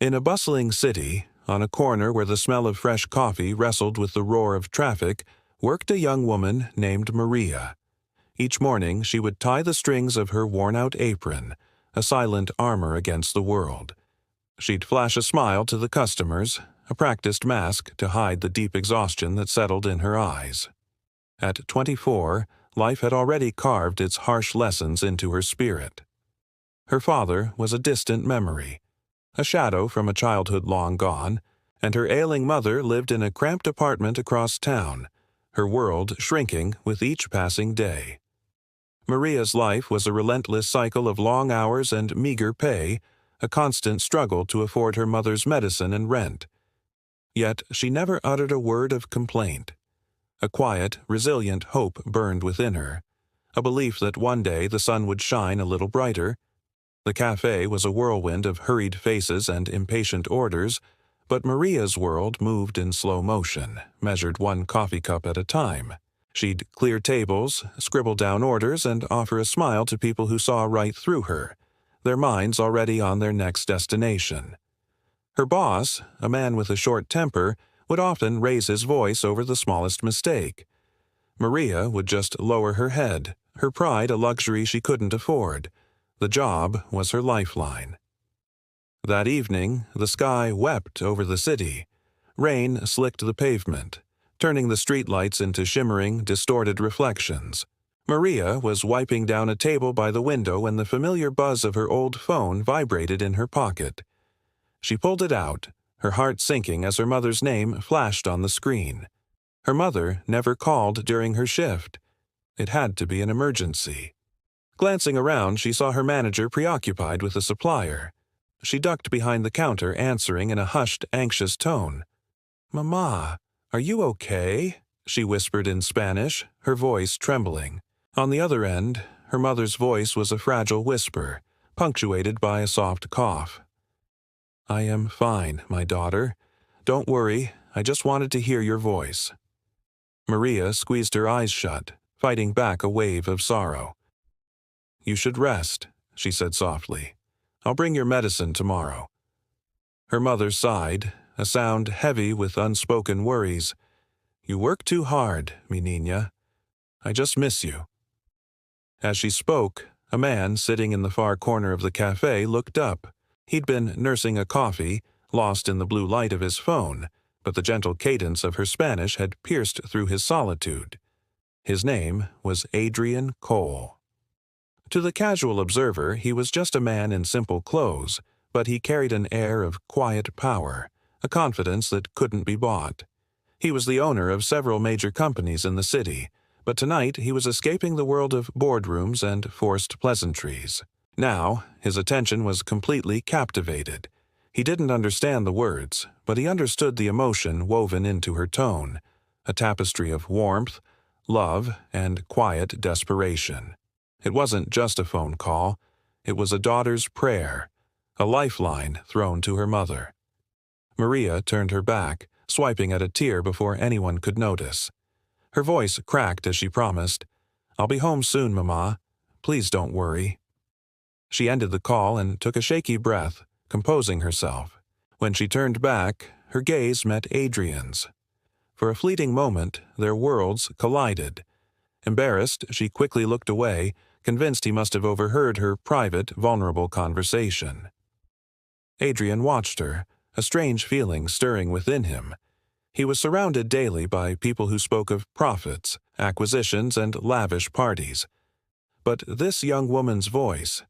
In a bustling city, on a corner where the smell of fresh coffee wrestled with the roar of traffic, worked a young woman named Maria. Each morning she would tie the strings of her worn-out apron, a silent armor against the world. She'd flash a smile to the customers, a practiced mask to hide the deep exhaustion that settled in her eyes. At 24, life had already carved its harsh lessons into her spirit. Her father was a distant memory, a shadow from a childhood long gone, and her ailing mother lived in a cramped apartment across town, her world shrinking with each passing day. Maria's life was a relentless cycle of long hours and meager pay, a constant struggle to afford her mother's medicine and rent. Yet she never uttered a word of complaint. A quiet, resilient hope burned within her, a belief that one day the sun would shine a little brighter. The cafe was a whirlwind of hurried faces and impatient orders, but Maria's world moved in slow motion, measured one coffee cup at a time. She'd clear tables, scribble down orders, and offer a smile to people who saw right through her, their minds already on their next destination. Her boss, a man with a short temper, would often raise his voice over the smallest mistake. Maria would just lower her head, her pride a luxury she couldn't afford. The job was her lifeline. That evening, the sky wept over the city. Rain slicked the pavement, turning the streetlights into shimmering, distorted reflections. Maria was wiping down a table by the window when the familiar buzz of her old phone vibrated in her pocket. She pulled it out, her heart sinking as her mother's name flashed on the screen. Her mother never called during her shift. It had to be an emergency. Glancing around, she saw her manager preoccupied with a supplier. She ducked behind the counter, answering in a hushed, anxious tone. "Mama, are you okay?" she whispered in Spanish, her voice trembling. On the other end, her mother's voice was a fragile whisper, punctuated by a soft cough. "I am fine, my daughter. Don't worry, I just wanted to hear your voice." Maria squeezed her eyes shut, fighting back a wave of sorrow. "You should rest," she said softly. "I'll bring your medicine tomorrow." Her mother sighed, a sound heavy with unspoken worries. "You work too hard, mi niña. I just miss you." As she spoke, a man sitting in the far corner of the cafe looked up. He'd been nursing a coffee, lost in the blue light of his phone, but the gentle cadence of her Spanish had pierced through his solitude. His name was Adrian Cole. To the casual observer, he was just a man in simple clothes, but he carried an air of quiet power, a confidence that couldn't be bought. He was the owner of several major companies in the city, but tonight he was escaping the world of boardrooms and forced pleasantries. Now, his attention was completely captivated. He didn't understand the words, but he understood the emotion woven into her tone, a tapestry of warmth, love, and quiet desperation. It wasn't just a phone call. It was a daughter's prayer, a lifeline thrown to her mother. Maria turned her back, swiping at a tear before anyone could notice. Her voice cracked as she promised, "I'll be home soon, Mama. Please don't worry." She ended the call and took a shaky breath, composing herself. When she turned back, her gaze met Adrian's. For a fleeting moment, their worlds collided. Embarrassed, she quickly looked away, convinced he must have overheard her private, vulnerable conversation. Adrian watched her, a strange feeling stirring within him. He was surrounded daily by people who spoke of profits, acquisitions, and lavish parties. But this young woman's voice,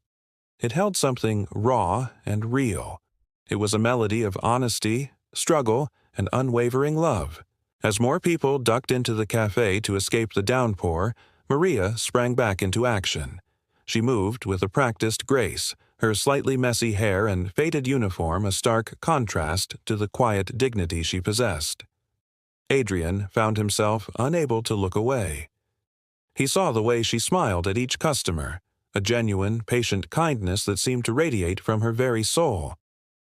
it held something raw and real. It was a melody of honesty, struggle, and unwavering love. As more people ducked into the cafe to escape the downpour, Maria sprang back into action. She moved with a practiced grace, her slightly messy hair and faded uniform a stark contrast to the quiet dignity she possessed. Adrian found himself unable to look away. He saw the way she smiled at each customer, a genuine, patient kindness that seemed to radiate from her very soul.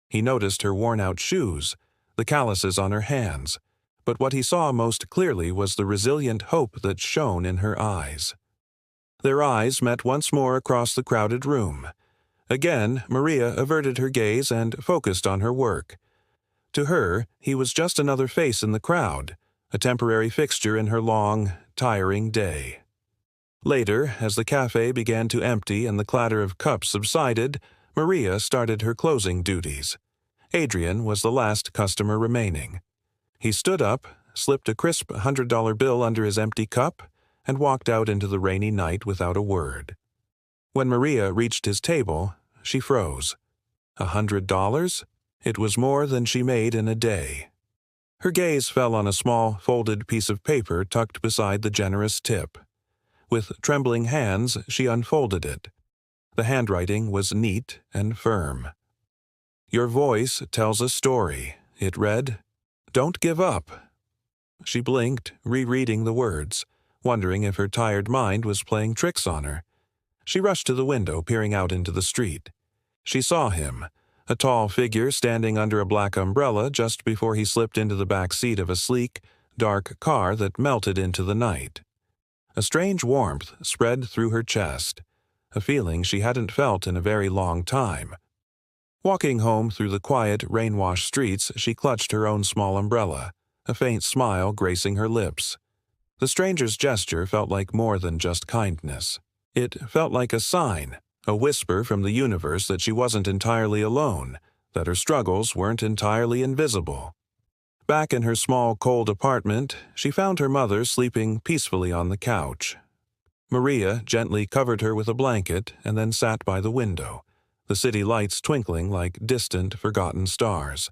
He noticed her worn-out shoes, the calluses on her hands, but what he saw most clearly was the resilient hope that shone in her eyes. Their eyes met once more across the crowded room. Again, Maria averted her gaze and focused on her work. To her, he was just another face in the crowd, a temporary fixture in her long, tiring day. Later, as the cafe began to empty and the clatter of cups subsided, Maria started her closing duties. Adrian was the last customer remaining. He stood up, slipped a crisp $100 bill under his empty cup, and walked out into the rainy night without a word. When Maria reached his table, she froze. $100? It was more than she made in a day. Her gaze fell on a small, folded piece of paper tucked beside the generous tip. With trembling hands, she unfolded it. The handwriting was neat and firm. "Your voice tells a story," it read. "Don't give up." She blinked, rereading the words, wondering if her tired mind was playing tricks on her. She rushed to the window, peering out into the street. She saw him, a tall figure standing under a black umbrella just before he slipped into the back seat of a sleek, dark car that melted into the night. A strange warmth spread through her chest, a feeling she hadn't felt in a very long time. Walking home through the quiet, rain-washed streets, she clutched her own small umbrella, a faint smile gracing her lips. The stranger's gesture felt like more than just kindness. It felt like a sign, a whisper from the universe that she wasn't entirely alone, that her struggles weren't entirely invisible. Back in her small, cold apartment, she found her mother sleeping peacefully on the couch. Maria gently covered her with a blanket and then sat by the window, the city lights twinkling like distant, forgotten stars.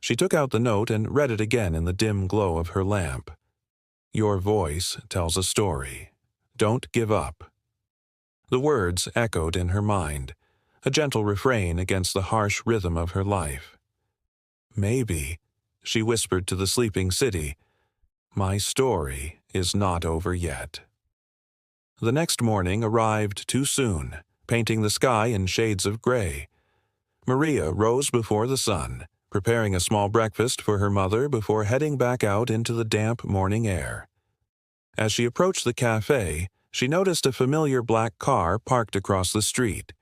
She took out the note and read it again in the dim glow of her lamp. "Your voice tells a story. Don't give up." The words echoed in her mind, a gentle refrain against the harsh rhythm of her life. "Maybe," she whispered to the sleeping city, "my story is not over yet." The next morning arrived too soon, painting the sky in shades of gray. Maria rose before the sun, preparing a small breakfast for her mother before heading back out into the damp morning air. As she approached the cafe, she noticed a familiar black car parked across the street.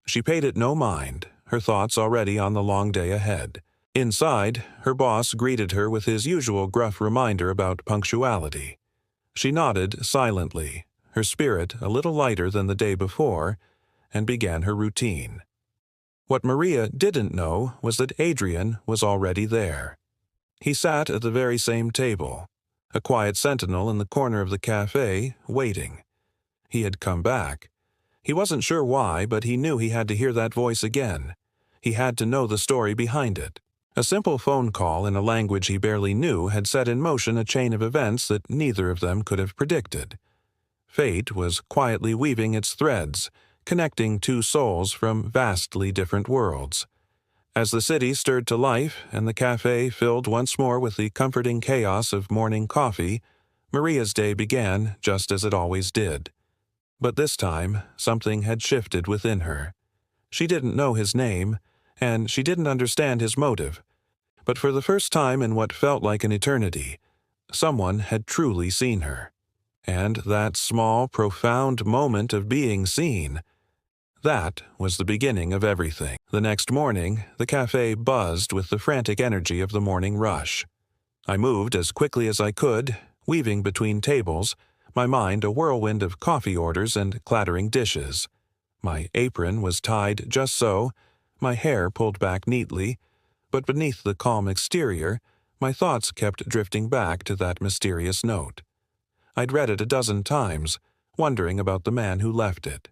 She paid it no mind, her thoughts already on the long day ahead. Inside, her boss greeted her with his usual gruff reminder about punctuality. She nodded silently, her spirit a little lighter than the day before, and began her routine. What Maria didn't know was that Adrian was already there. He sat at the very same table, a quiet sentinel in the corner of the cafe, waiting. He had come back. He wasn't sure why, but he knew he had to hear that voice again. He had to know the story behind it. A simple phone call in a language he barely knew had set in motion a chain of events that neither of them could have predicted. Fate was quietly weaving its threads, connecting two souls from vastly different worlds. As the city stirred to life and the cafe filled once more with the comforting chaos of morning coffee, Maria's day began just as it always did. But this time, something had shifted within her. She didn't know his name, and she didn't understand his motive. But for the first time in what felt like an eternity, someone had truly seen her. And that small, profound moment of being seen, that was the beginning of everything. The next morning, the cafe buzzed with the frantic energy of the morning rush. I moved as quickly as I could, weaving between tables, my mind a whirlwind of coffee orders and clattering dishes. My apron was tied just so, my hair pulled back neatly, but beneath the calm exterior, my thoughts kept drifting back to that mysterious note. I'd read it a dozen times, wondering about the man who left it.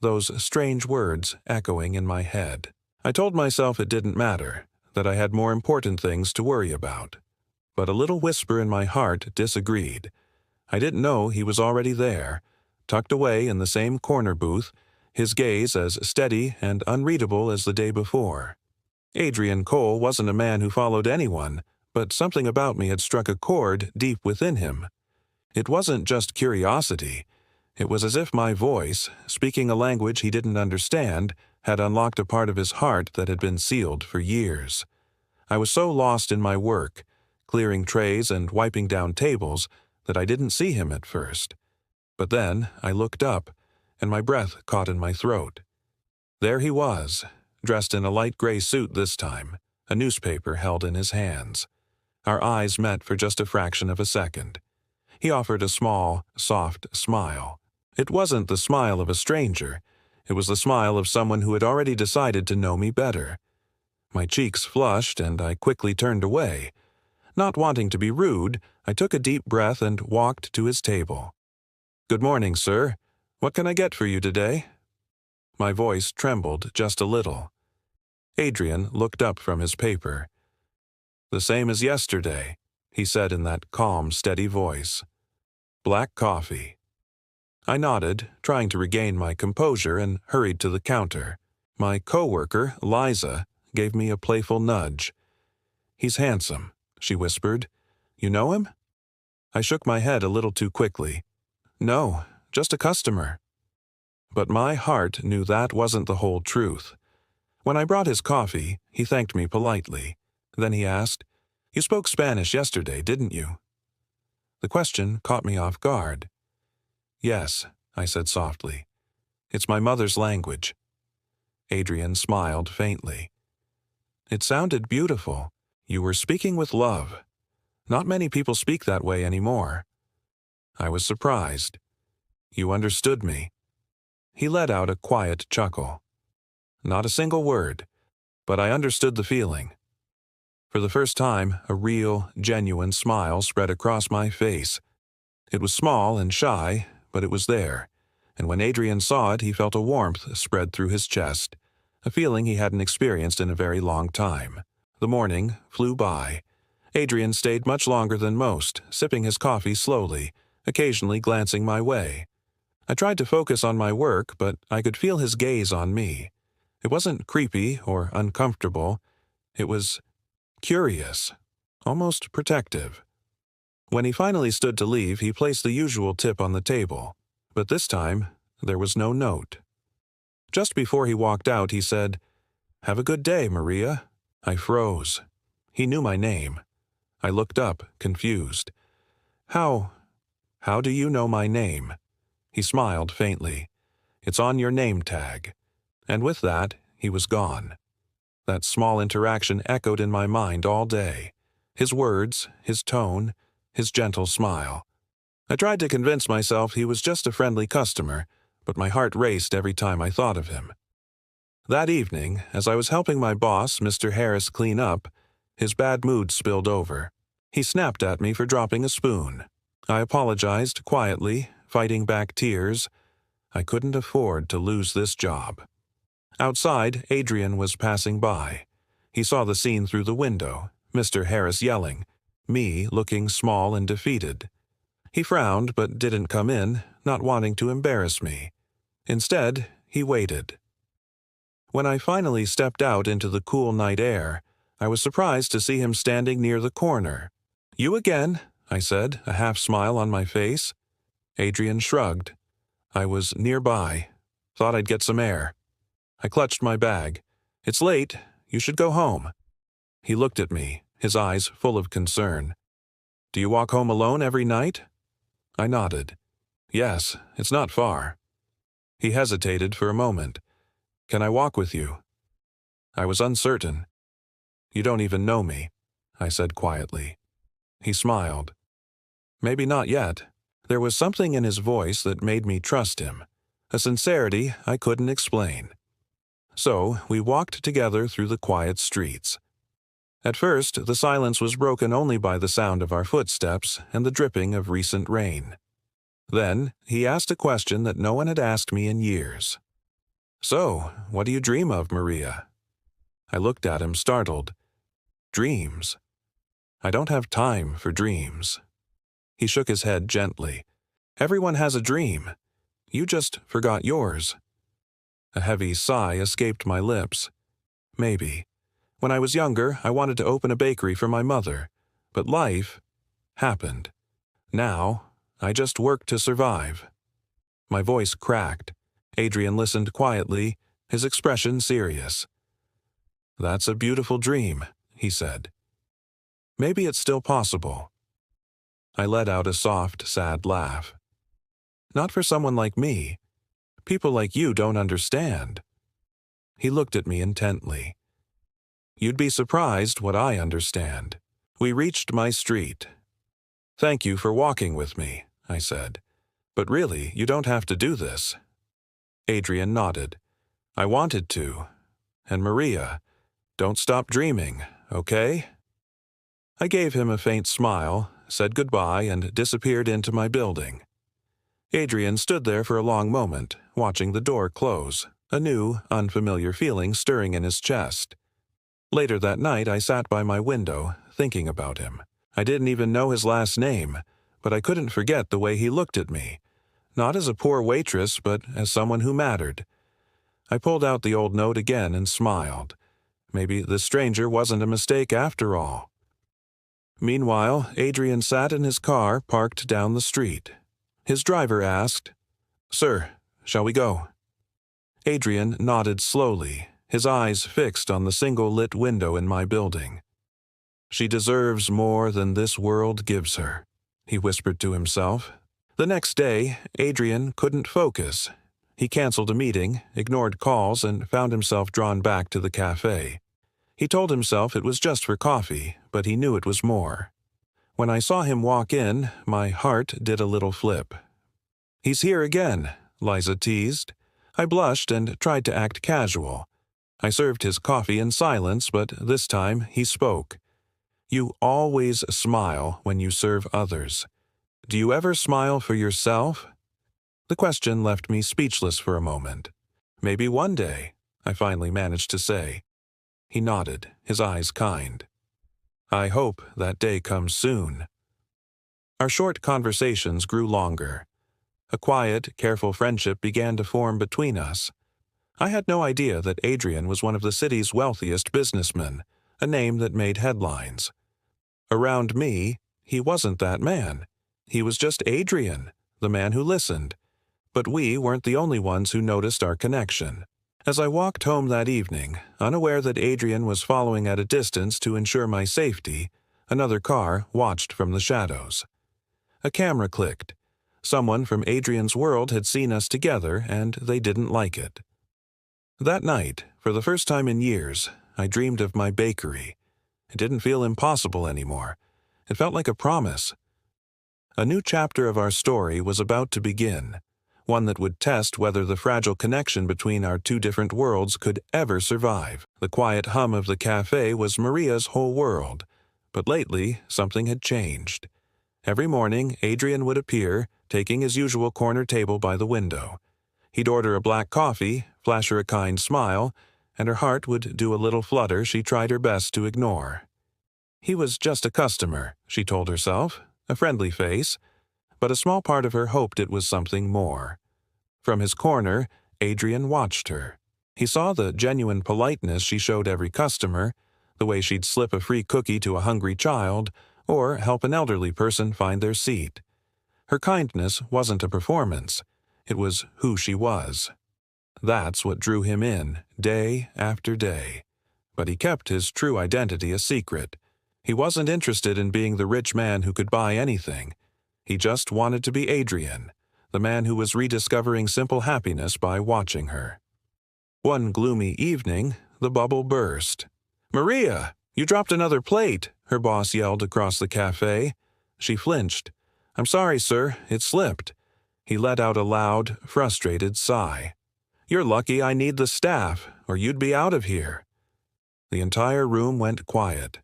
Those strange words echoing in my head. I told myself it didn't matter, that I had more important things to worry about. But a little whisper in my heart disagreed. I didn't know he was already there, tucked away in the same corner booth, his gaze as steady and unreadable as the day before. Adrian Cole wasn't a man who followed anyone, but something about me had struck a chord deep within him. It wasn't just curiosity. It was as if my voice, speaking a language he didn't understand, had unlocked a part of his heart that had been sealed for years. I was so lost in my work, clearing trays and wiping down tables, that I didn't see him at first. But then I looked up, and my breath caught in my throat. There he was, dressed in a light gray suit this time, a newspaper held in his hands. Our eyes met for just a fraction of a second. He offered a small, soft smile. It wasn't the smile of a stranger. It was the smile of someone who had already decided to know me better. My cheeks flushed, and I quickly turned away. Not wanting to be rude, I took a deep breath and walked to his table. "Good morning, sir. What can I get for you today?" My voice trembled just a little. Adrian looked up from his paper. "The same as yesterday," he said in that calm, steady voice. "Black coffee." I nodded, trying to regain my composure, and hurried to the counter. My coworker, Liza, gave me a playful nudge. "He's handsome," she whispered. "You know him?" I shook my head a little too quickly. "No, just a customer." But my heart knew that wasn't the whole truth. When I brought his coffee, he thanked me politely. Then he asked, "You spoke Spanish yesterday, didn't you?" The question caught me off guard. "Yes," I said softly. "It's my mother's language." Adrian smiled faintly. "It sounded beautiful. You were speaking with love. Not many people speak that way anymore." I was surprised. "You understood me." He let out a quiet chuckle. Not a single word, but I understood the feeling. For the first time, a real, genuine smile spread across my face. It was small and shy, but it was there, and when Adrian saw it, he felt a warmth spread through his chest, a feeling he hadn't experienced in a very long time. The morning flew by. Adrian stayed much longer than most, sipping his coffee slowly, occasionally glancing my way. I tried to focus on my work, but I could feel his gaze on me. It wasn't creepy or uncomfortable. It was curious, almost protective. When he finally stood to leave, he placed the usual tip on the table, but this time there was no note. Just before he walked out, he said, "Have a good day, Maria." I froze. He knew my name. I looked up, confused. How do you know my name?" He smiled faintly. "It's on your name tag." And with that, he was gone. That small interaction echoed in my mind all day. His words, his tone, his gentle smile. I tried to convince myself he was just a friendly customer, but my heart raced every time I thought of him. That evening, as I was helping my boss, Mr. Harris, clean up, his bad mood spilled over. He snapped at me for dropping a spoon. I apologized quietly, fighting back tears. I couldn't afford to lose this job. Outside, Adrian was passing by. He saw the scene through the window, Mr. Harris yelling, me looking small and defeated. He frowned but didn't come in, not wanting to embarrass me. Instead, he waited. When I finally stepped out into the cool night air, I was surprised to see him standing near the corner. "You again," I said, a half smile on my face. Adrian shrugged. "I was nearby. Thought I'd get some air." I clutched my bag. "It's late. You should go home." He looked at me, his eyes full of concern. "Do you walk home alone every night?" I nodded. "Yes, it's not far." He hesitated for a moment. "Can I walk with you?" I was uncertain. "You don't even know me," I said quietly. He smiled. "Maybe not yet." There was something in his voice that made me trust him, a sincerity I couldn't explain. So we walked together through the quiet streets. At first, the silence was broken only by the sound of our footsteps and the dripping of recent rain. Then, he asked a question that no one had asked me in years. "So, what do you dream of, Maria?" I looked at him, startled. "Dreams? I don't have time for dreams." He shook his head gently. "Everyone has a dream. You just forgot yours." A heavy sigh escaped my lips. Maybe. When I was younger, I wanted to open a bakery for my mother, but life happened. Now, I just work to survive. My voice cracked. Adrian listened quietly, his expression serious. "That's a beautiful dream," he said. "Maybe it's still possible." I let out a soft, sad laugh. "Not for someone like me. People like you don't understand." He looked at me intently. "You'd be surprised what I understand." We reached my street. "Thank you for walking with me," I said. "But really, you don't have to do this." Adrian nodded. "I wanted to. And Maria, don't stop dreaming, okay?" I gave him a faint smile, said goodbye, and disappeared into my building. Adrian stood there for a long moment, watching the door close, a new, unfamiliar feeling stirring in his chest. Later that night, I sat by my window, thinking about him. I didn't even know his last name, but I couldn't forget the way he looked at me, not as a poor waitress, but as someone who mattered. I pulled out the old note again and smiled. Maybe the stranger wasn't a mistake after all. Meanwhile, Adrian sat in his car parked down the street. His driver asked, "Sir, shall we go?" Adrian nodded slowly, his eyes fixed on the single lit window in my building. "She deserves more than this world gives her," he whispered to himself. The next day, Adrian couldn't focus. He canceled a meeting, ignored calls, and found himself drawn back to the cafe. He told himself it was just for coffee, but he knew it was more. When I saw him walk in, my heart did a little flip. "He's here again," Liza teased. I blushed and tried to act casual. I served his coffee in silence, but this time he spoke. "You always smile when you serve others. Do you ever smile for yourself?" The question left me speechless for a moment. "Maybe one day," I finally managed to say. He nodded, his eyes kind. "I hope that day comes soon." Our short conversations grew longer. A quiet, careful friendship began to form between us. I had no idea that Adrian was one of the city's wealthiest businessmen, a name that made headlines. Around me, he wasn't that man. He was just Adrian, the man who listened. But we weren't the only ones who noticed our connection. As I walked home that evening, unaware that Adrian was following at a distance to ensure my safety, another car watched from the shadows. A camera clicked. Someone from Adrian's world had seen us together, and they didn't like it. That night, for the first time in years, I dreamed of my bakery. It didn't feel impossible anymore. It felt like a promise. A new chapter of our story was about to begin, one that would test whether the fragile connection between our two different worlds could ever survive. The quiet hum of the cafe was Maria's whole world, but lately something had changed. Every morning, Adrian would appear, taking his usual corner table by the window. He'd order a black coffee, flash her a kind smile, and her heart would do a little flutter she tried her best to ignore. He was just a customer, she told herself, a friendly face, but a small part of her hoped it was something more. From his corner, Adrian watched her. He saw the genuine politeness she showed every customer, the way she'd slip a free cookie to a hungry child, or help an elderly person find their seat. Her kindness wasn't a performance. It was who she was. That's what drew him in, day after day. But he kept his true identity a secret. He wasn't interested in being the rich man who could buy anything. He just wanted to be Adrian, the man who was rediscovering simple happiness by watching her. One gloomy evening, the bubble burst. "Maria, you dropped another plate," her boss yelled across the cafe. She flinched. "I'm sorry, sir, it slipped." He let out a loud, frustrated sigh. "You're lucky I need the staff, or you'd be out of here." The entire room went quiet.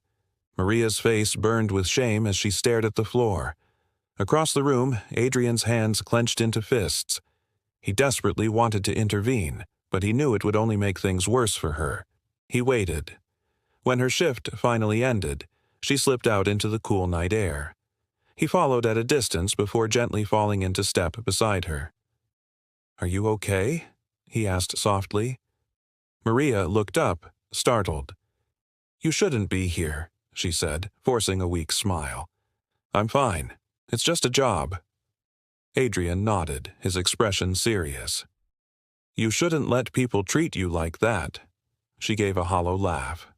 Maria's face burned with shame as she stared at the floor. Across the room, Adrian's hands clenched into fists. He desperately wanted to intervene, but he knew it would only make things worse for her. He waited. When her shift finally ended, she slipped out into the cool night air. He followed at a distance before gently falling into step beside her. "Are you okay?" he asked softly. Maria looked up, startled. "You shouldn't be here," she said, forcing a weak smile. "I'm fine. It's just a job." Adrian nodded, his expression serious. "You shouldn't let people treat you like that." She gave a hollow laugh.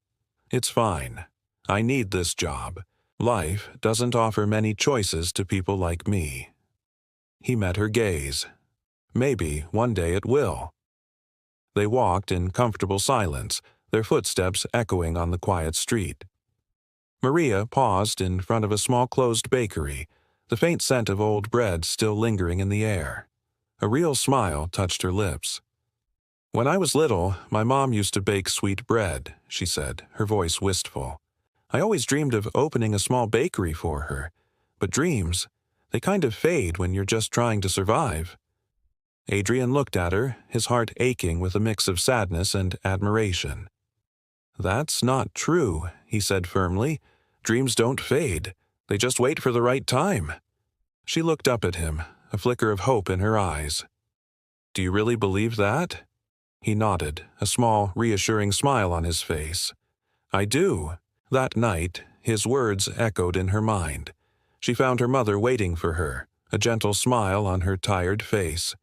"It's fine. I need this job. Life doesn't offer many choices to people like me." He met her gaze. "Maybe one day it will." They walked in comfortable silence, their footsteps echoing on the quiet street. Maria paused in front of a small closed bakery, the faint scent of old bread still lingering in the air. A real smile touched her lips. "When I was little, my mom used to bake sweet bread," she said, her voice wistful. "I always dreamed of opening a small bakery for her. But dreams, they kind of fade when you're just trying to survive." Adrian looked at her, his heart aching with a mix of sadness and admiration. "That's not true," he said firmly. "Dreams don't fade. They just wait for the right time." She looked up at him, a flicker of hope in her eyes. "Do you really believe that?" He nodded, a small, reassuring smile on his face. "I do." That night, his words echoed in her mind. She found her mother waiting for her, a gentle smile on her tired face.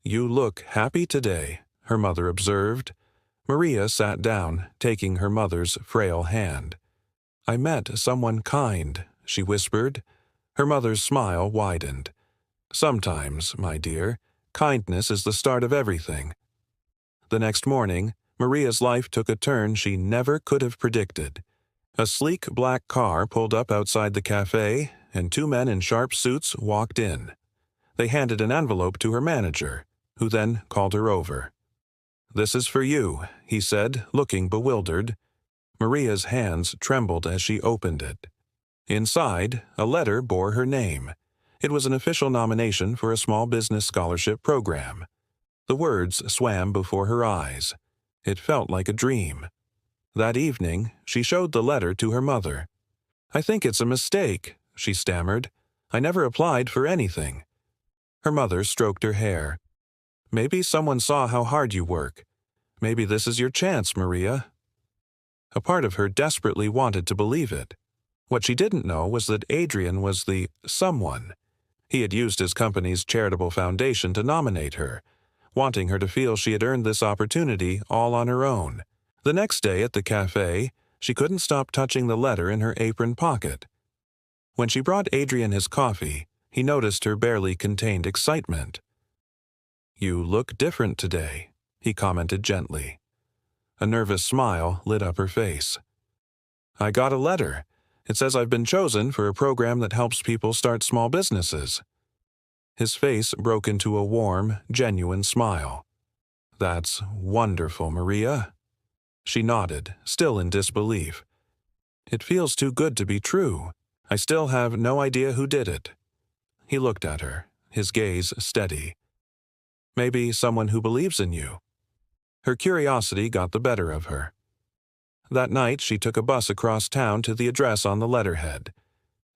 "You look happy today," her mother observed. Maria sat down, taking her mother's frail hand. "I met someone kind," she whispered. Her mother's smile widened. "Sometimes, my dear, kindness is the start of everything." The next morning, Maria's life took a turn she never could have predicted. A sleek black car pulled up outside the cafe, and two men in sharp suits walked in. They handed an envelope to her manager, who then called her over. "This is for you," he said, looking bewildered. Maria's hands trembled as she opened it. Inside, a letter bore her name. It was an official nomination for a small business scholarship program. The words swam before her eyes. It felt like a dream. That evening, she showed the letter to her mother. "I think it's a mistake," she stammered. "I never applied for anything." Her mother stroked her hair. "Maybe someone saw how hard you work. Maybe this is your chance, Maria." A part of her desperately wanted to believe it. What she didn't know was that Adrian was the someone. He had used his company's charitable foundation to nominate her, wanting her to feel she had earned this opportunity all on her own. The next day at the cafe, she couldn't stop touching the letter in her apron pocket. When she brought Adrian his coffee, he noticed her barely contained excitement. "You look different today," he commented gently. A nervous smile lit up her face. "I got a letter. It says I've been chosen for a program that helps people start small businesses." His face broke into a warm, genuine smile. "That's wonderful, Maria." She nodded, still in disbelief. "It feels too good to be true. I still have no idea who did it." He looked at her, his gaze steady. "Maybe someone who believes in you." Her curiosity got the better of her. That night, she took a bus across town to the address on the letterhead.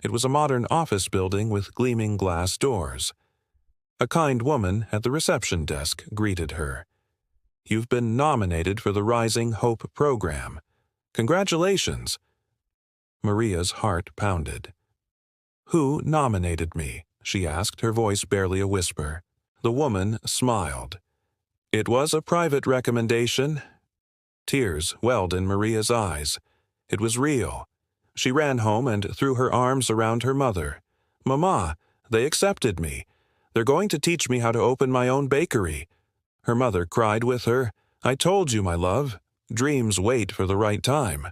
It was a modern office building with gleaming glass doors. A kind woman at the reception desk greeted her. "You've been nominated for the Rising Hope program. Congratulations." Maria's heart pounded. "Who nominated me?" she asked, her voice barely a whisper. The woman smiled. "It was a private recommendation." Tears welled in Maria's eyes. It was real. She ran home and threw her arms around her mother. "Mama, they accepted me. They're going to teach me how to open my own bakery." Her mother cried with her. "I told you, my love. Dreams wait for the right time."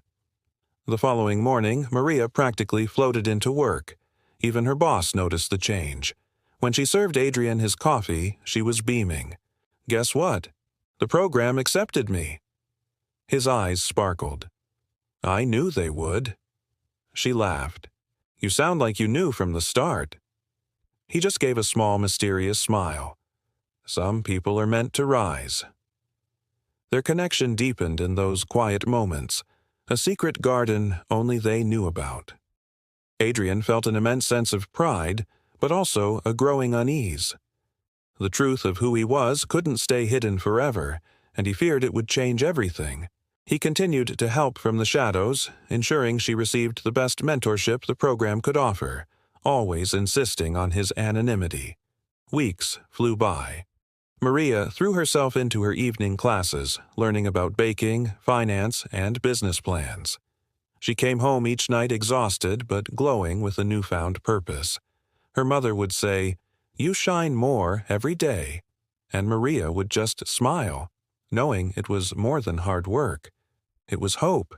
The following morning, Maria practically floated into work. Even her boss noticed the change. When she served Adrian his coffee, she was beaming. "Guess what? The program accepted me." His eyes sparkled. "I knew they would." She laughed. "You sound like you knew from the start." He just gave a small, mysterious smile. "Some people are meant to rise." Their connection deepened in those quiet moments, a secret garden only they knew about. Adrian felt an immense sense of pride, but also a growing unease. The truth of who he was couldn't stay hidden forever, and he feared it would change everything. He continued to help from the shadows, ensuring she received the best mentorship the program could offer, always insisting on his anonymity. Weeks flew by. Maria threw herself into her evening classes, learning about baking, finance, and business plans. She came home each night exhausted but glowing with a newfound purpose. Her mother would say, "You shine more every day," and Maria would just smile. knowing it was more than hard work. It was hope.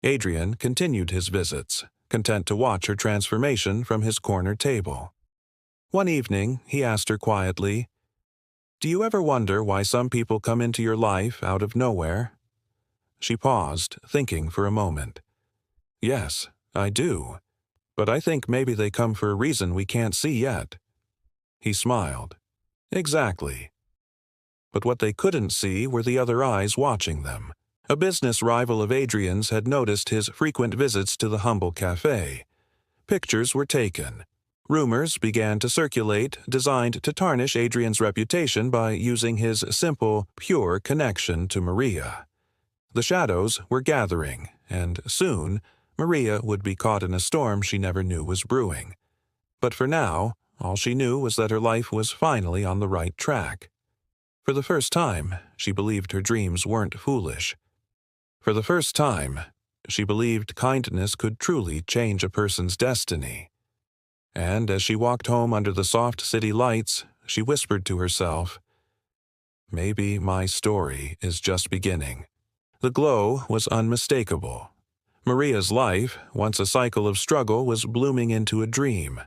Adrian continued his visits, content to watch her transformation from his corner table. One evening, he asked her quietly, "Do you ever wonder why some people come into your life out of nowhere?" She paused, thinking for a moment. "Yes, I do. But I think maybe they come for a reason we can't see yet." He smiled. "Exactly." But what they couldn't see were the other eyes watching them. A business rival of Adrian's had noticed his frequent visits to the humble cafe. Pictures were taken. Rumors began to circulate designed to tarnish Adrian's reputation by using his simple, pure connection to Maria. The shadows were gathering, and soon Maria would be caught in a storm she never knew was brewing. But for now, all she knew was that her life was finally on the right track. For the first time, she believed her dreams weren't foolish. For the first time, she believed kindness could truly change a person's destiny. And as she walked home under the soft city lights, she whispered to herself, "Maybe my story is just beginning." The glow was unmistakable. Maria's life, once a cycle of struggle, was blooming into a dream.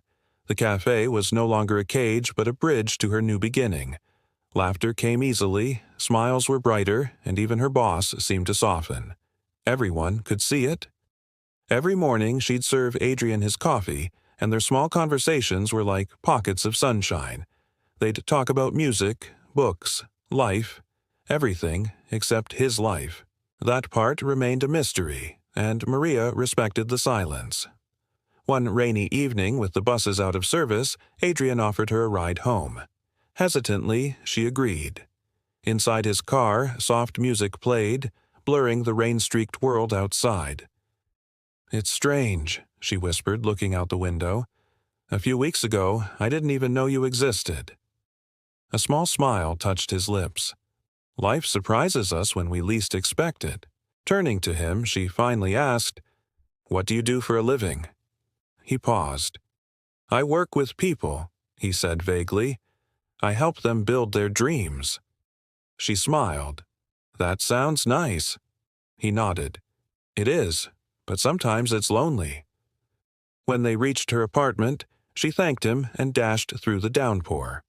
The cafe was no longer a cage but a bridge to her new beginning. Laughter came easily, smiles were brighter, and even her boss seemed to soften. Everyone could see it. Every morning she'd serve Adrian his coffee, and their small conversations were like pockets of sunshine. They'd talk about music, books, life, everything except his life. That part remained a mystery, and Maria respected the silence. One rainy evening, with the buses out of service, Adrian offered her a ride home. Hesitantly, she agreed. Inside his car, soft music played, blurring the rain-streaked world outside. "It's strange," she whispered, looking out the window. "A few weeks ago, I didn't even know you existed." A small smile touched his lips. Life surprises us when we least expect it. Turning to him, she finally asked, "What do you do for a living?" He paused. "I work with people," he said vaguely. "I help them build their dreams." She smiled. "That sounds nice." He nodded. "It is, but sometimes it's lonely." When they reached her apartment, she thanked him and dashed through the downpour.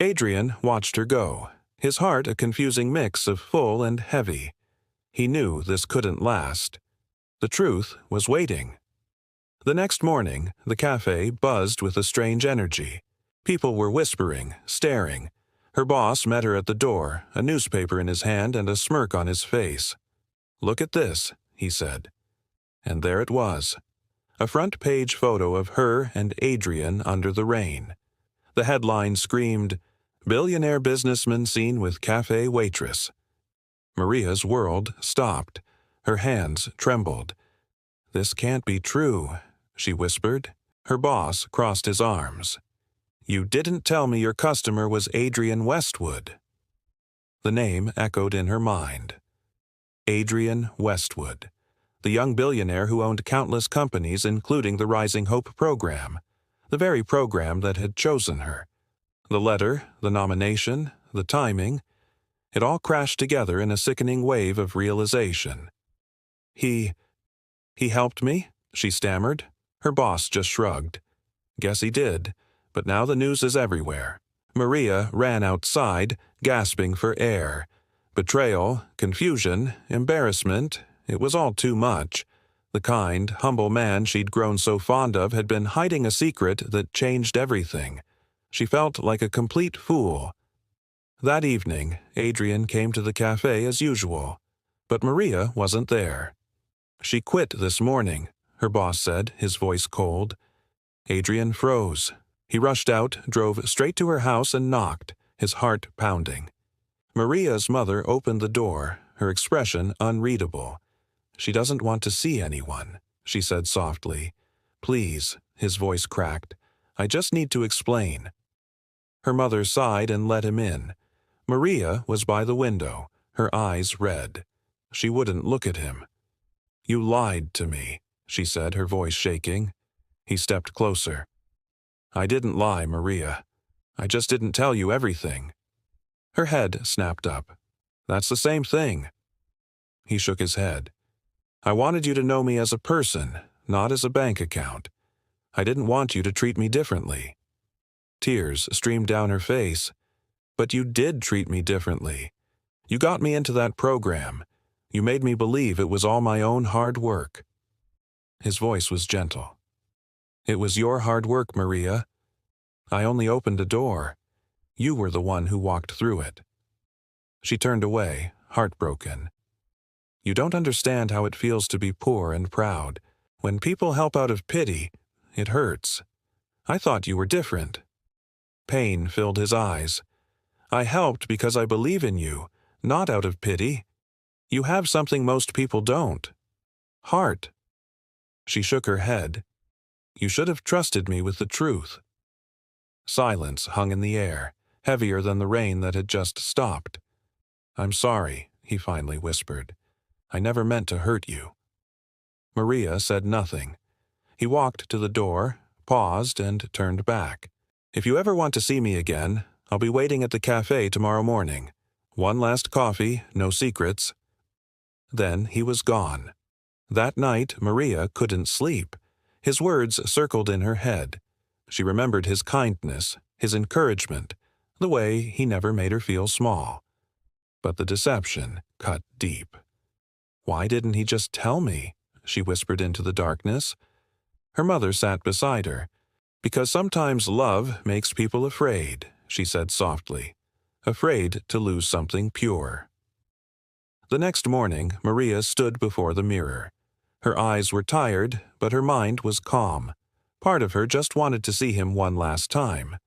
Adrian watched her go, his heart a confusing mix of full and heavy. He knew this couldn't last. The truth was waiting. The next morning, the cafe buzzed with a strange energy. People were whispering, staring. Her boss met her at the door, a newspaper in his hand and a smirk on his face. "Look at this," he said. And there it was. A front-page photo of her and Adrian under the rain. The headline screamed, "Billionaire businessman seen with cafe waitress." Maria's world stopped. Her hands trembled. "This can't be true," she whispered. Her boss crossed his arms. "You didn't tell me your customer was Adrian Westwood." The name echoed in her mind. Adrian Westwood, the young billionaire who owned countless companies, including the Rising Hope program, the very program that had chosen her. The letter, the nomination, the timing, it all crashed together in a sickening wave of realization. He helped me?" she stammered. Her boss just shrugged. "Guess he did, but now the news is everywhere." Maria ran outside, gasping for air. Betrayal, confusion, embarrassment, it was all too much. The kind, humble man she'd grown so fond of had been hiding a secret that changed everything. She felt like a complete fool. That evening, Adrian came to the cafe as usual, but Maria wasn't there. "She quit this morning," her boss said, his voice cold. Adrian froze. He rushed out, drove straight to her house and knocked, his heart pounding. Maria's mother opened the door, her expression unreadable. "She doesn't want to see anyone," she said softly. "Please," his voice cracked. "I just need to explain." Her mother sighed and let him in. Maria was by the window, her eyes red. She wouldn't look at him. "You lied to me," she said, her voice shaking. He stepped closer. "I didn't lie, Maria. I just didn't tell you everything." Her head snapped up. That's the same thing. He shook his head. I wanted you to know me as a person, not as a bank account. I didn't want you to treat me differently. Tears streamed down her face. But you did treat me differently. You got me into that program. You made me believe it was all my own hard work. His voice was gentle. It was your hard work, Maria. I only opened a door. You were the one who walked through it. She turned away, heartbroken. You don't understand how it feels to be poor and proud. When people help out of pity, it hurts. I thought you were different. Pain filled his eyes. I helped because I believe in you, not out of pity. You have something most people don't. Heart. She shook her head. You should have trusted me with the truth. Silence hung in the air, heavier than the rain that had just stopped. I'm sorry, he finally whispered. I never meant to hurt you. Maria said nothing. He walked to the door, paused, and turned back. If you ever want to see me again, I'll be waiting at the cafe tomorrow morning. One last coffee, no secrets. Then he was gone. That night, Maria couldn't sleep. His words circled in her head. She remembered his kindness, his encouragement, the way he never made her feel small. But the deception cut deep. Why didn't he just tell me? She whispered into the darkness. Her mother sat beside her. Because sometimes love makes people afraid, she said softly. Afraid to lose something pure. The next morning, Maria stood before the mirror. Her eyes were tired, but her mind was calm. Part of her just wanted to see him one last time.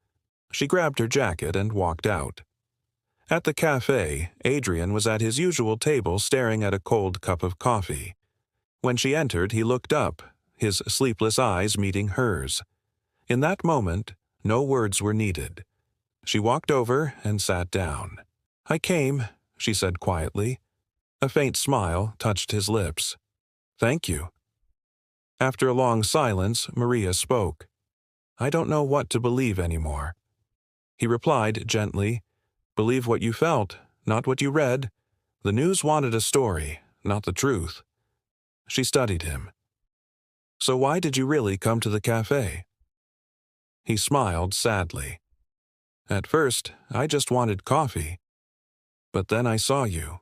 She grabbed her jacket and walked out. At the cafe, Adrian was at his usual table staring at a cold cup of coffee. When she entered, he looked up, his sleepless eyes meeting hers. In that moment, no words were needed. She walked over and sat down. I came, she said quietly. A faint smile touched his lips. Thank you. After a long silence, Maria spoke. I don't know what to believe anymore. He replied gently, Believe what you felt, not what you read. The news wanted a story, not the truth. She studied him. So why did you really come to the cafe? He smiled sadly. At first, I just wanted coffee. But then I saw you.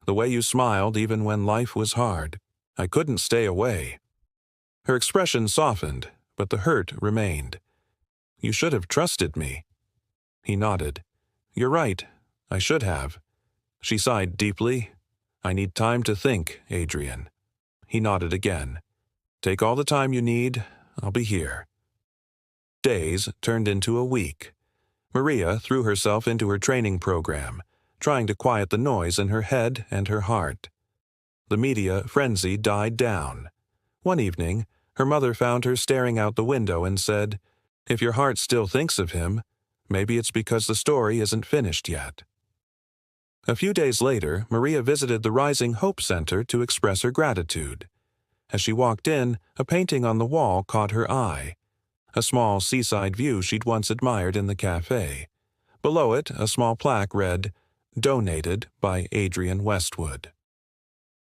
The way you smiled even when life was hard. I couldn't stay away. Her expression softened, but the hurt remained. You should have trusted me. He nodded. You're right. I should have. She sighed deeply. I need time to think, Adrian. He nodded again. Take all the time you need. I'll be here. Days turned into a week. Maria threw herself into her training program, trying to quiet the noise in her head and her heart. The media frenzy died down. One evening, her mother found her staring out the window and said, If your heart still thinks of him, maybe it's because the story isn't finished yet. A few days later, Maria visited the Rising Hope Center to express her gratitude. As she walked in, a painting on the wall caught her eye. A small seaside view she'd once admired in the cafe. Below it, a small plaque read, Donated by Adrian Westwood.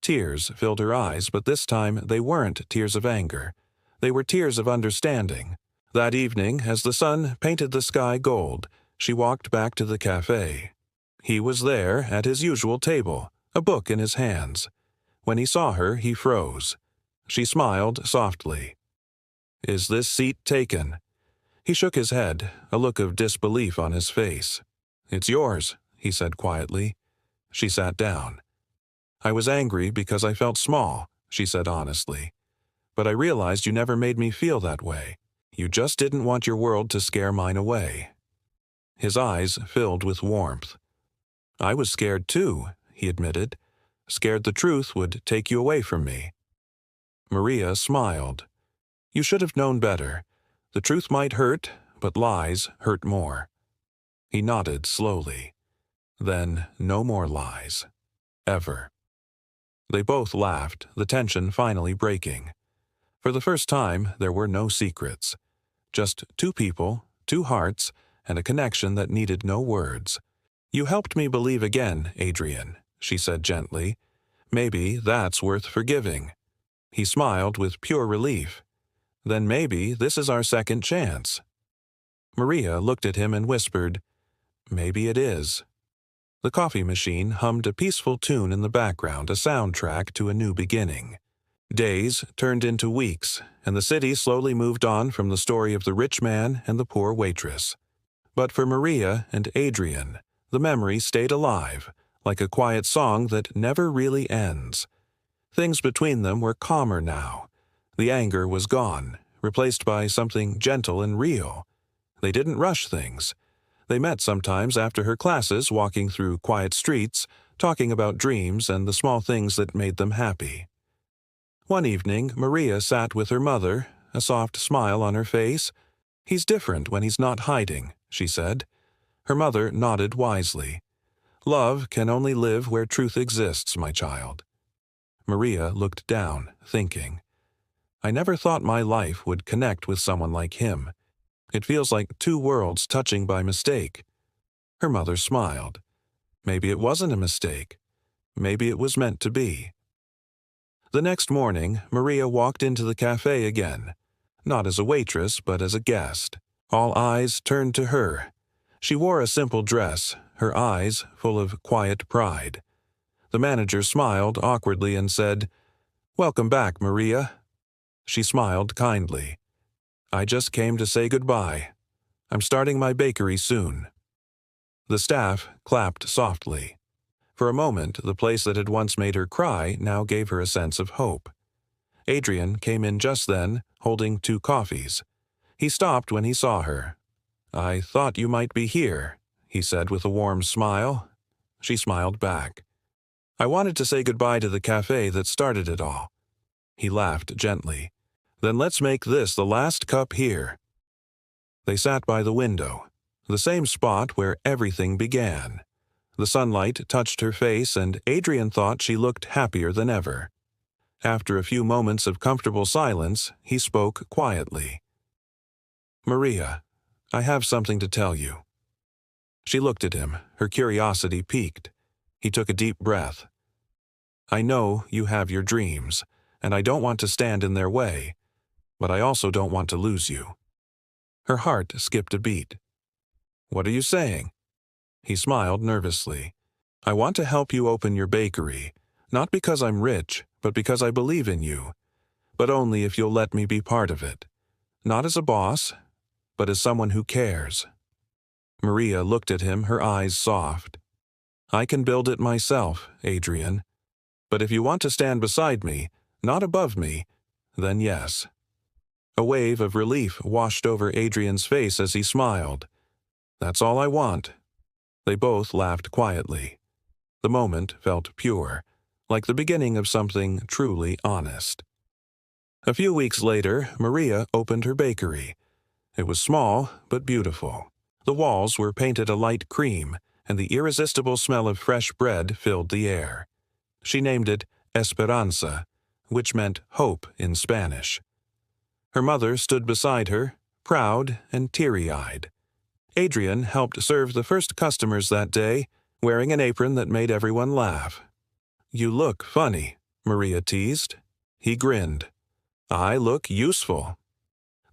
Tears filled her eyes, but this time they weren't tears of anger. They were tears of understanding. That evening, as the sun painted the sky gold, she walked back to the cafe. He was there at his usual table, a book in his hands. When he saw her, he froze. She smiled softly. Is this seat taken? He shook his head, a look of disbelief on his face. It's yours, he said quietly. She sat down. I was angry because I felt small, she said honestly. But I realized you never made me feel that way. You just didn't want your world to scare mine away. His eyes filled with warmth. I was scared too, he admitted. Scared the truth would take you away from me. Maria smiled. You should have known better. The truth might hurt, but lies hurt more. He nodded slowly. Then no more lies. Ever. They both laughed, the tension finally breaking. For the first time, there were no secrets. Just two people, two hearts, and a connection that needed no words. You helped me believe again, Adrian, she said gently. Maybe that's worth forgiving. He smiled with pure relief. Then maybe this is our second chance. Maria looked at him and whispered, Maybe it is. The coffee machine hummed a peaceful tune in the background, a soundtrack to a new beginning. Days turned into weeks, and the city slowly moved on from the story of the rich man and the poor waitress. But for Maria and Adrian, the memory stayed alive, like a quiet song that never really ends. Things between them were calmer now. The anger was gone, replaced by something gentle and real. They didn't rush things. They met sometimes after her classes, walking through quiet streets, talking about dreams and the small things that made them happy. One evening, Maria sat with her mother, a soft smile on her face. He's different when he's not hiding, she said. Her mother nodded wisely. Love can only live where truth exists, my child. Maria looked down, thinking. I never thought my life would connect with someone like him. It feels like two worlds touching by mistake. Her mother smiled. Maybe it wasn't a mistake. Maybe it was meant to be. The next morning, Maria walked into the cafe again, not as a waitress, but as a guest. All eyes turned to her. She wore a simple dress, her eyes full of quiet pride. The manager smiled awkwardly and said, Welcome back, Maria. She smiled kindly. I just came to say goodbye. I'm starting my bakery soon. The staff clapped softly. For a moment, the place that had once made her cry now gave her a sense of hope. Adrian came in just then, holding 2 coffees. He stopped when he saw her. I thought you might be here, he said with a warm smile. She smiled back. I wanted to say goodbye to the cafe that started it all. He laughed gently. Then let's make this the last cup here. They sat by the window, the same spot where everything began. The sunlight touched her face, and Adrian thought she looked happier than ever. After a few moments of comfortable silence, he spoke quietly. Maria, I have something to tell you. She looked at him, her curiosity piqued. He took a deep breath. I know you have your dreams, and I don't want to stand in their way, but I also don't want to lose you. Her heart skipped a beat. What are you saying? He smiled nervously. I want to help you open your bakery, not because I'm rich, but because I believe in you, but only if you'll let me be part of it. Not as a boss, but as someone who cares. Maria looked at him, her eyes soft. I can build it myself, Adrian. But if you want to stand beside me, not above me, then yes. A wave of relief washed over Adrian's face as he smiled. That's all I want. They both laughed quietly. The moment felt pure, like the beginning of something truly honest. A few weeks later, Maria opened her bakery. It was small, but beautiful. The walls were painted a light cream, and the irresistible smell of fresh bread filled the air. She named it Esperanza, which meant hope in Spanish. Her mother stood beside her, proud and teary-eyed. Adrian helped serve the first customers that day, wearing an apron that made everyone laugh. You look funny, Maria teased. He grinned. I look useful.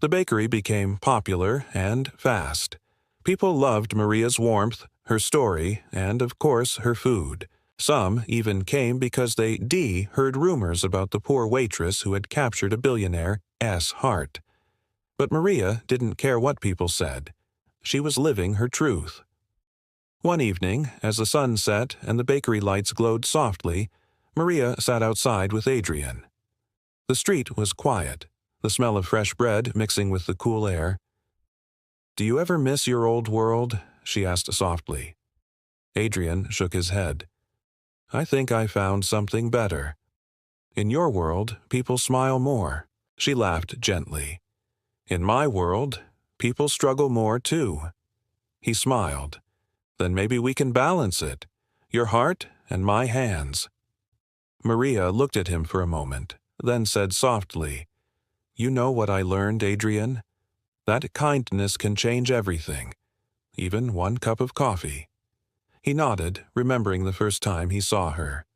The bakery became popular and fast. People loved Maria's warmth, her story, and, of course, her food. Some even came because they heard rumors about the poor waitress who had captured a billionaire's heart. But Maria didn't care what people said. She was living her truth. One evening, as the sun set and the bakery lights glowed softly, Maria sat outside with Adrian. The street was quiet, the smell of fresh bread mixing with the cool air. Do you ever miss your old world? She asked softly. Adrian shook his head. I think I found something better. In your world, people smile more. She laughed gently. In my world, people struggle more too. He smiled. Then maybe we can balance it. Your heart and my hands. Maria looked at him for a moment, then said softly, You know what I learned, Adrian? That kindness can change everything, even one cup of coffee. He nodded, remembering the first time he saw her.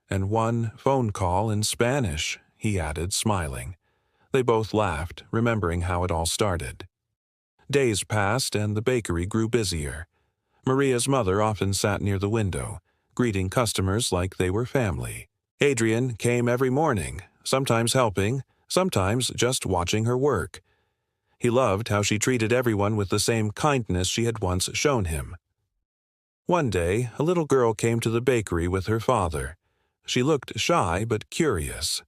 "And one phone call in Spanish," he added, smiling. They both laughed, remembering how it all started. Days passed and the bakery grew busier. Maria's mother often sat near the window, greeting customers like they were family. Adrian came every morning, sometimes helping, sometimes just watching her work. He loved how she treated everyone with the same kindness she had once shown him. One day, a little girl came to the bakery with her father. She looked shy but curious.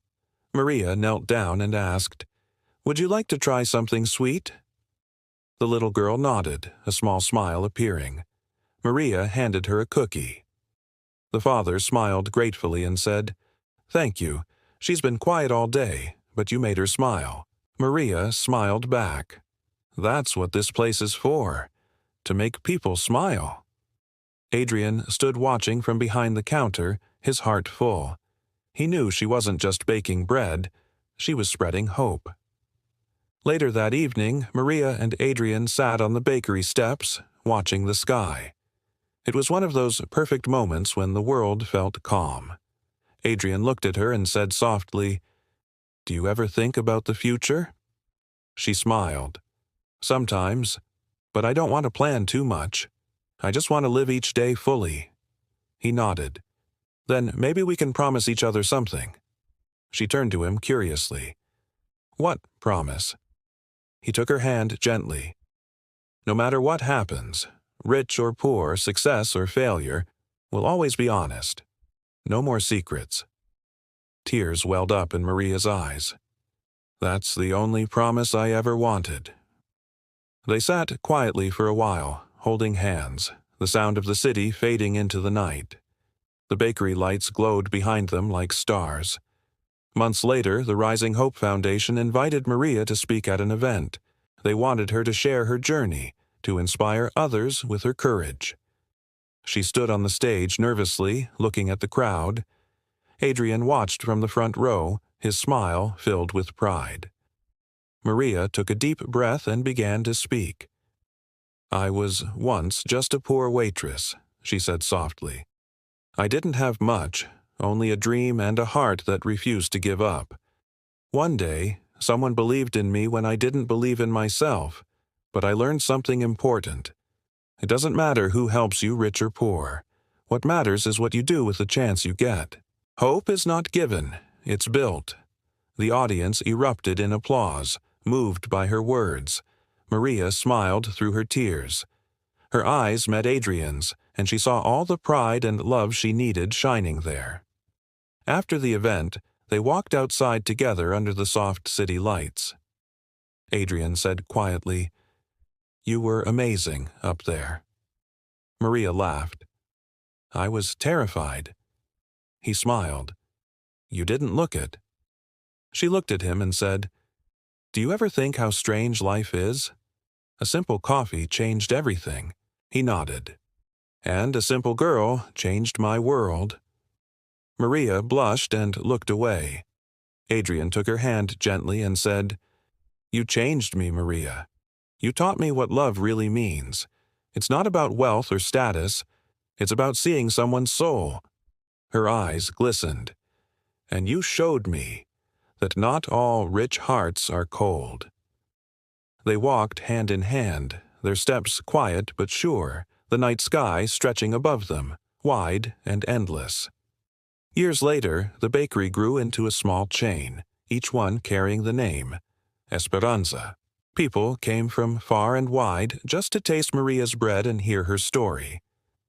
Maria knelt down and asked, "Would you like to try something sweet?" The little girl nodded, a small smile appearing. Maria handed her a cookie. The father smiled gratefully and said, "Thank you. She's been quiet all day, but you made her smile." Maria smiled back. "That's what this place is for, to make people smile." Adrian stood watching from behind the counter, his heart full. He knew she wasn't just baking bread, she was spreading hope. Later that evening, Maria and Adrian sat on the bakery steps, watching the sky. It was one of those perfect moments when the world felt calm. Adrian looked at her and said softly, "Do you ever think about the future?" She smiled. "Sometimes, but I don't want to plan too much. I just want to live each day fully." He nodded. "Then maybe we can promise each other something." She turned to him curiously. "What promise?" He took her hand gently. "No matter what happens, rich or poor, success or failure, we'll always be honest. No more secrets." Tears welled up in Maria's eyes. "That's the only promise I ever wanted." They sat quietly for a while, holding hands, the sound of the city fading into the night. The bakery lights glowed behind them like stars. Months later, the Rising Hope Foundation invited Maria to speak at an event. They wanted her to share her journey, to inspire others with her courage. She stood on the stage nervously, looking at the crowd. Adrian watched from the front row, his smile filled with pride. Maria took a deep breath and began to speak. "I was once just a poor waitress," she said softly. "I didn't have much, only a dream and a heart that refused to give up. One day, someone believed in me when I didn't believe in myself, but I learned something important. It doesn't matter who helps you, rich or poor. What matters is what you do with the chance you get. Hope is not given, it's built." The audience erupted in applause, moved by her words. Maria smiled through her tears. Her eyes met Adrian's, and she saw all the pride and love she needed shining there. After the event, they walked outside together under the soft city lights. Adrian said quietly, "You were amazing up there." Maria laughed. "I was terrified." He smiled. "You didn't look it." She looked at him and said, "Do you ever think how strange life is? A simple coffee changed everything." He nodded. "And a simple girl changed my world." Maria blushed and looked away. Adrian took her hand gently and said, "You changed me, Maria. You taught me what love really means. It's not about wealth or status. It's about seeing someone's soul." Her eyes glistened. "And you showed me that not all rich hearts are cold." They walked hand in hand, their steps quiet but sure, the night sky stretching above them, wide and endless. Years later, the bakery grew into a small chain, each one carrying the name, Esperanza. People came from far and wide just to taste Maria's bread and hear her story.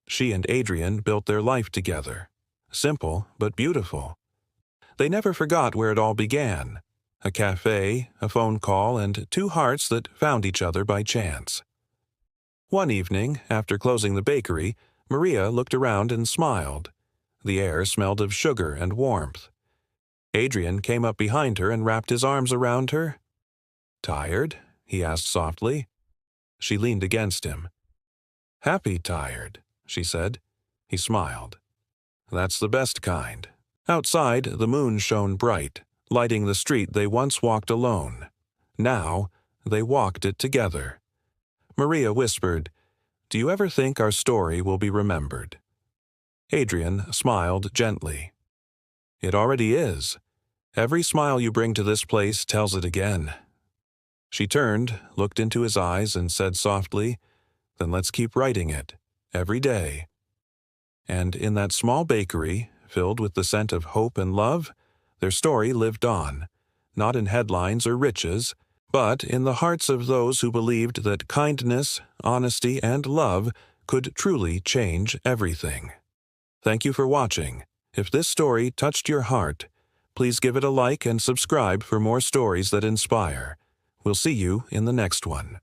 She and Adrian built their life together. Simple but beautiful. They never forgot where it all began. A cafe, a phone call, and two hearts that found each other by chance. One evening, after closing the bakery, Maria looked around and smiled. The air smelled of sugar and warmth. Adrian came up behind her and wrapped his arms around her. "Tired?" he asked softly. She leaned against him. "Happy tired," she said. He smiled. "That's the best kind." Outside, the moon shone bright, lighting the street they once walked alone. Now, they walked it together. Maria whispered, Do you ever think our story will be remembered? Adrian smiled gently. It already is. Every smile you bring to this place tells it again. She turned, looked into his eyes, and said softly, "Then let's keep writing it, every day." And in that small bakery, filled with the scent of hope and love, their story lived on, not in headlines or riches, but in the hearts of those who believed that kindness, honesty, and love could truly change everything. Thank you for watching. If this story touched your heart, please give it a like and subscribe for more stories that inspire. We'll see you in the next one.